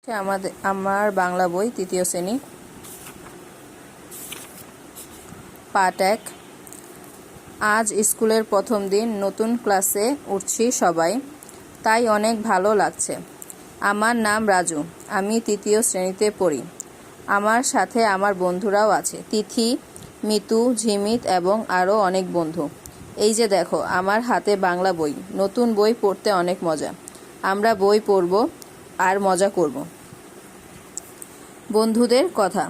আমার বাংলা বই তৃতীয় শ্রেণী পাঠ ১। আজ স্কুলের প্রথম দিন, নতুন ক্লাসে উঠছি সবাই, তাই অনেক ভালো লাগছে। আমার নাম রাজু, আমি তৃতীয় শ্রেণীতে পড়ি। আমার সাথে আমার বন্ধুরাও আছে, তিথি, মিতু, ঝিমিত এবং আরও অনেক বন্ধু। এই যে দেখো আমার হাতে বাংলা বই। নতুন বই পড়তে অনেক মজা। আমরা বই পড়ব আর মজা করব। বন্ধুদের কথা।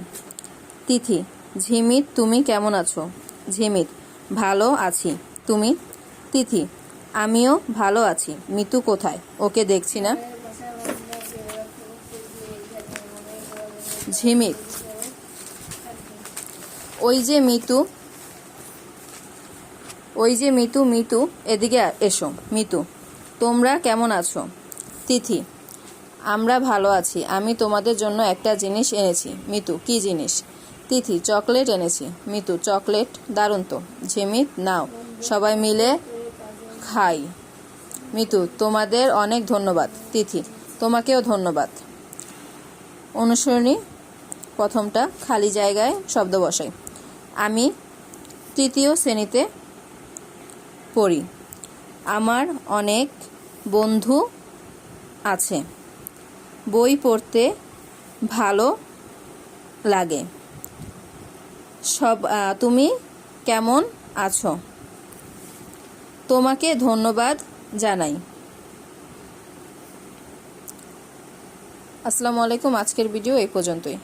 তিথি: ঝিমিত, তুমি কেমন আছো? ঝিমিত: ভালো আছি। তুমি? তিথি: আমিও ভালো আছি। মিতু কোথায়? ওকে দেখছি না। ঝিমিত: ওই যে মিতু, মিতু এদিকে এসো। মিতু: তোমরা কেমন আছো? তিথি: আমরা ভালো আছি। আমি তোমাদের জন্য একটা জিনিস এনেছি। মিতু: কি জিনিস? তিথি: চকলেট এনেছি। মিতু: চকলেট? দারুণ তো। ঝিমিত: নাও, সবাই মিলে খাই। মিতু: তোমাদের অনেক ধন্যবাদ। তিথি: তোমাকেও ধন্যবাদ। অনুসরণী প্রথমটা, খালি জায়গায় শব্দ বসাই। আমি তৃতীয় শ্রেণীতে পড়ি। আমার অনেক বন্ধু আছে। বই পড়তে ভালো লাগে। তুমি কেমন আছো? তোমাকে ধন্যবাদ জানাই। আসসালামু আলাইকুম। আজকের ভিডিও এই পর্যন্তই।